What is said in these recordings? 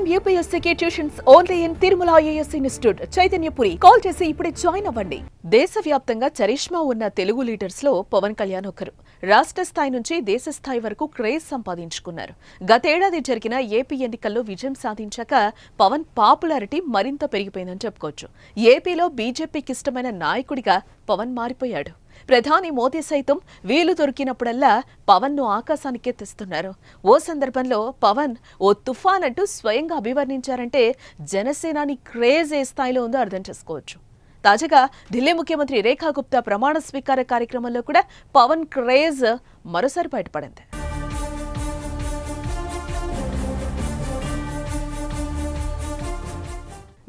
IIM UPSC tuitions only in Tirumala IAS institute Chaitanyapuri. Call చేసి ఇప్పుడే join అవ్వండి. దేశవ్యాప్తంగా చరిష్మా ఉన్న తెలుగు లీడర్స్ లో పవన్ కళ్యాణ్ ఒకరు. రాష్ట్ర స్థాయి నుంచి దేశ స్థాయి వరకు క్రేజ్ సంపాదించుకున్నారు. గతేడాది జరిగిన ఏపీ ఎన్నికల్లో విజయం సాధించాక పవన్ పాపులారిటీ మరింత పెరిగిపోయిందని చెప్పుకోవచ్చు. ఏపీలో బీజేపీకి ఇష్టమైన నాయకుడిగా పవన్ మారిపోయాడు. ప్రధాని మోదీ సైతం వీలు దొరికినప్పుడల్లా పవన్ ను ఆకాశానికే తెస్తున్నారు. ఓ సందర్భంలో పవన్ ఓ తుఫాన్ అంటూ స్వయంగా అభివర్ణించారంటే జనసేనాని క్రేజ్ ఏ స్థాయిలో ఉందో అర్థం చేసుకోవచ్చు. తాజాగా ఢిల్లీ ముఖ్యమంత్రి రేఖా గుప్తా ప్రమాణ స్వీకార కార్యక్రమంలో కూడా పవన్ క్రేజ్ మరోసారి బయటపడింది.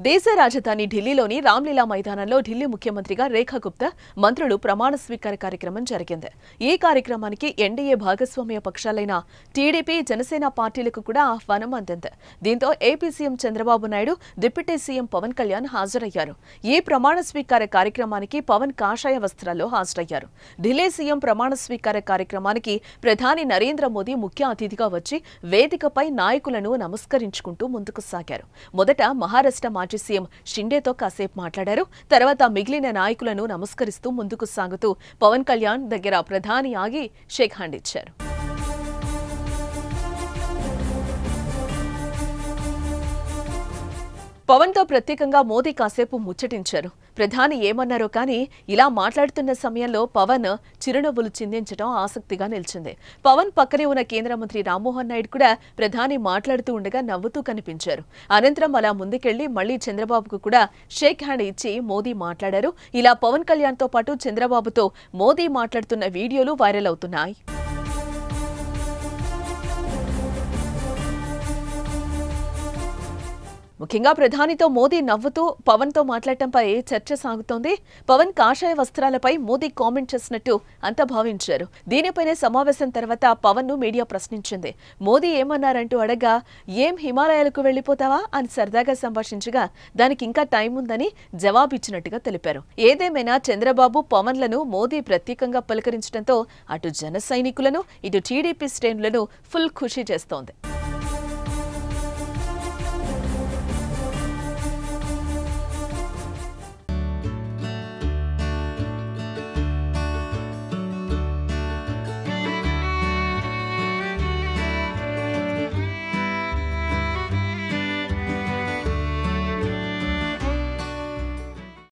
దేశ రాజధాని ఢిల్లీలోని రామ్లీలా మైదానంలో ఢిల్లీ ముఖ్యమంత్రిగా రేఖా గుప్తా మంత్రులు ప్రమాణ స్వీకార కార్యక్రమం జరిగింది. ఈ కార్యక్రమానికి ఎన్డీఏ భాగస్వామ్య పక్షాలైన టీడీపీ, జనసేన పార్టీలకు కూడా ఆహ్వానం అందింది. దీంతో AP CM Chandrababu Naidu, deputy CM Pawan Kalyan హాజరయ్యారు. ఈ ప్రమాణ స్వీకార కార్యక్రమానికి పవన్ కాషాయ వస్త్రాల్లో హాజరయ్యారు. ఢిల్లీ సీఎం ప్రమాణ స్వీకార కార్యక్రమానికి ప్రధాని నరేంద్ర మోదీ ముఖ్య అతిథిగా వచ్చి వేదికపై నాయకులను నమస్కరించుకుంటూ ముందుకు సాగారు. మొదట మహారాష్ట్ర మాజీ సీఎం షిండేతో కాసేపు మాట్లాడారు. తర్వాత మిగిలిన నాయకులను నమస్కరిస్తూ ముందుకు సాగుతూ పవన్ కళ్యాణ్ దగ్గర ప్రధాని ఆగి షేక్ హ్యాండ్ ఇచ్చారు. పవన్ తో ప్రత్యేకంగా మోదీ కాసేపు ముచ్చటించారు. ప్రధాని ఏమన్నారో కానీ ఇలా మాట్లాడుతున్న సమయంలో పవన్ చిరునవ్వులు చిందించడం ఆసక్తిగా నిలిచింది. పవన్ పక్కనే ఉన్న కేంద్ర మంత్రి రామ్మోహన్ నాయుడు కూడా ప్రధాని మాట్లాడుతూ ఉండగా నవ్వుతూ కనిపించారు. అనంతరం అలా ముందుకెళ్లి మళ్లీ చంద్రబాబుకు కూడా షేక్ హ్యాండ్ ఇచ్చి మోదీ మాట్లాడారు. ఇలా పవన్ కళ్యాణ్ తో పాటు చంద్రబాబుతో మోదీ మాట్లాడుతున్న వీడియోలు వైరల్ అవుతున్నాయి. ముఖ్యంగా ప్రధానితో మోదీ నవ్వుతూ పవన్ తో మాట్లాడటంపై చర్చ సాగుతోంది. పవన్ కాషాయ వస్త్రాలపై మోదీ కామెంట్ చేసినట్టు అంతా భావించారు. దీనిపైనే సమావేశం తర్వాత పవన్ ను మీడియా ప్రశ్నించింది. మోదీ ఏమన్నారంటూ అడగా ఏం హిమాలయాలకు వెళ్లిపోతావా అని సరదాగా సంభాషించగా దానికి ఇంకా టైం ఉందని జవాబిచ్చినట్టుగా తెలిపారు. ఏదేమైనా చంద్రబాబు, పవన్లను మోదీ ప్రత్యేకంగా పలకరించడంతో అటు జన సైనికులను, ఇటు టీడీపీ శ్రేణులను ఫుల్ ఖుషీ చేస్తోంది.